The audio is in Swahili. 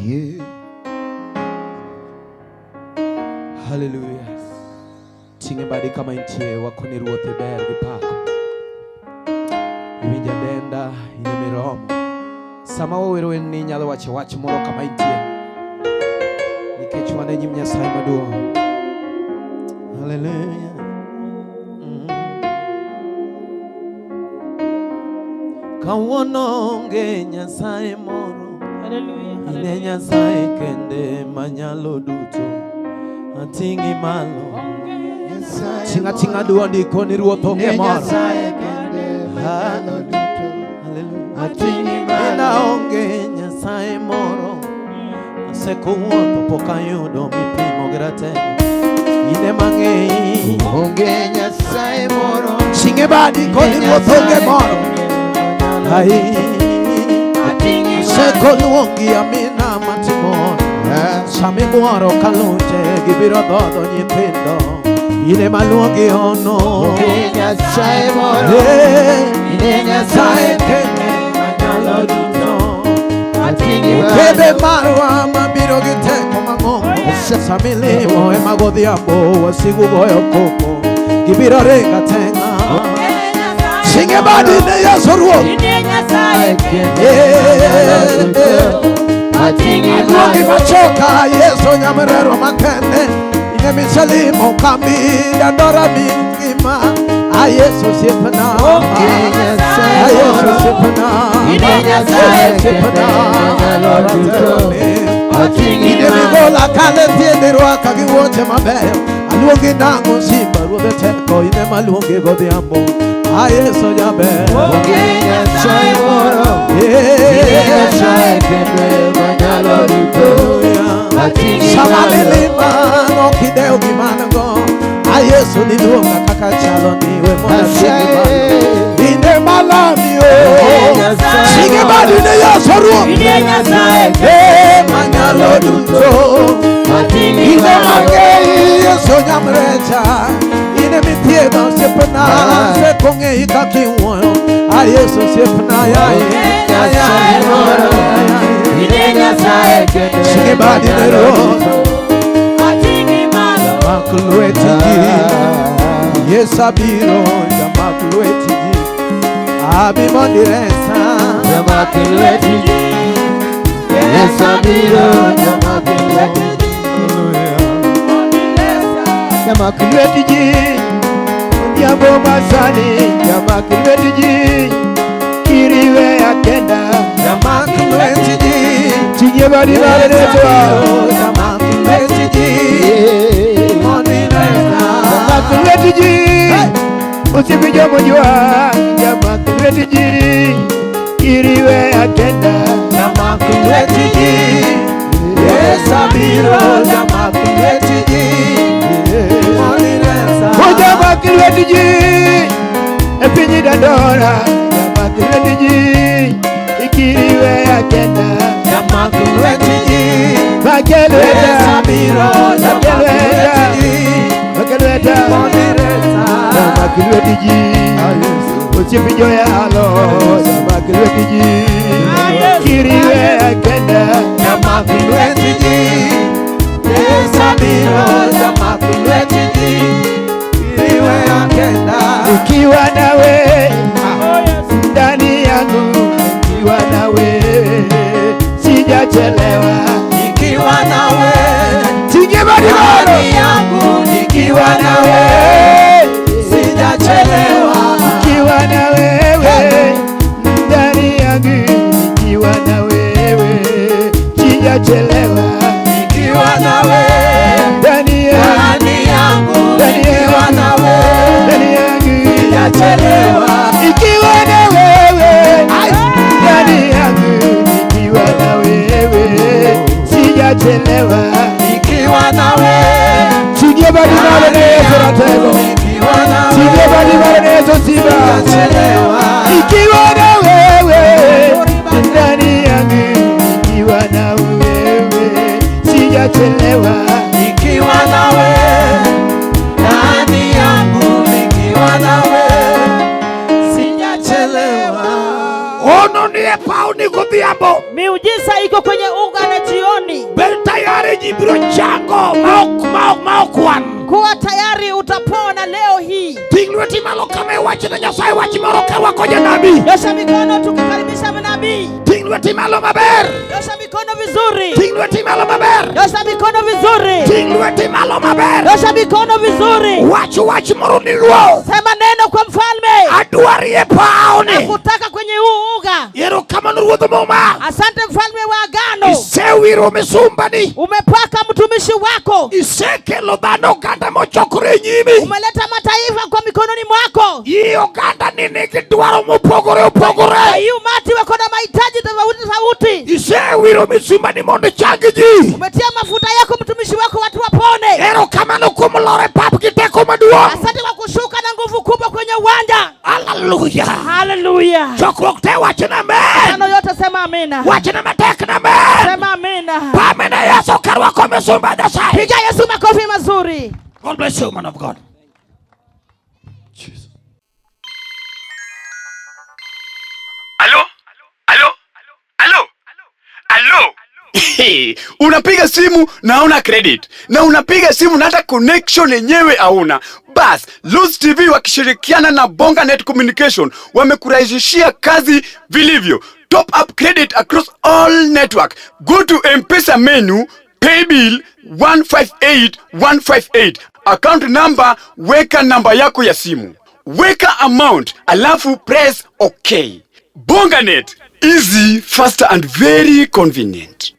Yeah. Hallelujah. Tinge badi kama intie wakoni ruote ber gi pako. Iwinja denda ine miromo. Sama wawero ni nyalo wache wach moro kama intie. Nikech wane nyim Nyasaye maduong'. Hallelujah. Kawuono onge Nyasaye moro. Hallelujah. Ine Nyasaye kende manyalo duto. Atingi malo. Tinga tinga duondi koni ruoth onge moro. Nyasaye kende manyalo duto. Hallelujah. Atingi malo. Ina onge Nyasaye moro. Aseko wuotho pok ayudo mipimo gi ratego. Ine mang'eny. Onge Nyasaye moro. Chinge badi koni ruoth onge moro. Hai. Aseko luongi amina matimon. Sami buoro kalunje gibiro dhodho nyithindo. Ine maluongi ono. Onge Nyasaye moro. Ine Nyasaye kende manyalo duto. Atingi malo. Kebe marwa mabiro gi teko mang'ongo. Sami limo ema godhiambo wasigu goyo koko. Gibiro ringa tenga. Chinge badi ne Yesu ruoth. Ine Nyasaye kende manyalo duto. Atingi Aluongi malo. machoka Yesu nyamrero makende. Ine misalimo kambi dandora mingima. A Yesu sipna. Onge Nyasaye A Yesu moro. sipna. Ine Nyasaye kende manyalo duto. Atingi Ine malo. migola kale tiende rwaka gi wuoche mabeyo. Aluongi nango simba ruodhe teko. Ine maluongi godhiambo. A Yesu jaber. Onge Nyasaye moro. Ine Nyasaye kende manyalo duto. Atingi Sama malo. milima nokideo gimango. A Yesu niluonga kaka chalo niwe ine malami o. Sige badi ne Yesu ruoth. Ine Nyasaye manyalo duto. Ine mang'eny Yesu nyamrecha. Ine mithiedho siepna. Sekong'eyi kaka iwuoyo. A Yesu siepna Nyasaye moro. Ine Nyasaye kende Sige badi ne ruoth. Atingi malo. Jamak lweti ji. Yesu abiro jamak lweti ji. Abimondo iresa. Jamak lweti ji. Yesu abiro jamak lweti ji. Jamak lweti ji. Odhiambo masani jamak lweti ji. Kiriwe akenda Jamak lweti ji. Tinye badi malo netwa. Jamak lweti ji. Mondo iresa. Jamak lweti ji. Usipi jomo jua. Jamak lweti ji. Kiriwe akenda Jamak lweti ji. Yesu abiro jamak lweti ji. Mondo iresa. Jamak lweti ji. Epinyi dandora. Jamak lweti ji. Ikiriwe akenda Jamak lweti ji. Makelweta. Yesu abiro jamak lweti ji. Makelweta. Mondo iresa. Jamak lweti ji. Usipi joyalo. Jamak lweti ji. Kiriwe akenda Jamak lweti ji. Yesu abiro jamak lweti ji. Kiriwe akenda. Nikiwa nawe ndani yangu, nikiwa nawe sijachelewa. Nikiwa nawe Tinge badi malo. ndani yangu, nikiwa nawe sijachelewa. Nikiwa na wewe ndani yangu, nikiwa na wewe sijachelewa. Nikiwa nawe Ndani yangu, ndani yangu, ndani nikiwa yangu, nawe ndani yangu sijachelewa. nikiwa na wewe ndani yangu, nikiwa na wewe sijachelewa. Nikiwa nawe Tinge badi malo na Yesu ratego. nikiwa nawe Tinge badi malo na Yesu simba. sijachelewa. Nikiwa na wewe ndani yangu, nikiwa na wewe sijachelewa. Nikiwa nawe ndani yangu, nikiwa nawe sijachelewa. Ono ndiye pau ni godhiambo. Miujiza iko kwenye unga na jioni. ibiro chango maokwan. Kuwa tayari utapona leo hii. Ting lweti malo kama iwacho na Nyasaye wachi moro ka wako janabi. Nyosha mikono tukikaribisha manabii. Ting lweti malo maber. Nyosha mikono vizuri. Ting lweti malo maber. Nyosha mikono vizuri. Ting lweti malo maber. Nyosha mikono vizuri. Wachi moro ni ruo. Sema neno kwa mfalme. Adwari e paoni. Nakutaka kwenye huu uga. Yero kama nuruodho moma. Asante mfalme wa agano. Isewiro misumbani. Umepaka mtumishi wako. Isekelo dhano oganda mochokore nyimi. Umeleta mataifa kwa mikononi mwako. Hii oganda nigi dwaro mopogore opogore. Hii umati wako na mahitaji tofauti. Isewiro misumbani mondo changi ji. Umetia mafuta yako mtumishi wako watu wapone. Ero kama nukumulore papu kiteko maduong. Asante kwa kushuka na nguvu kubwa kwenye uwanja. Hallelujah. Hallelujah. Chokruok te wachina amen. Neno yote sema amina. Wachina matek na amen. Sema amina. Pamena Yesu karwa kwa misumba Nyasaye. Piga Yesu makofi mazuri. God bless you, man of God. Jesus. Hello. Unapiga simu na hauna credit, na unapiga simu na hata connection yenyewe hauna. Bas, Luz TV wakishirikiana na Bonganet Communication wamekurahisishia kazi vilivyo. Top up credit across all network. Go to M-Pesa menu, pay bill 158158. Account number, weka namba yako ya simu. Weka amount, alafu press OK. Bonganet, easy, faster and very convenient.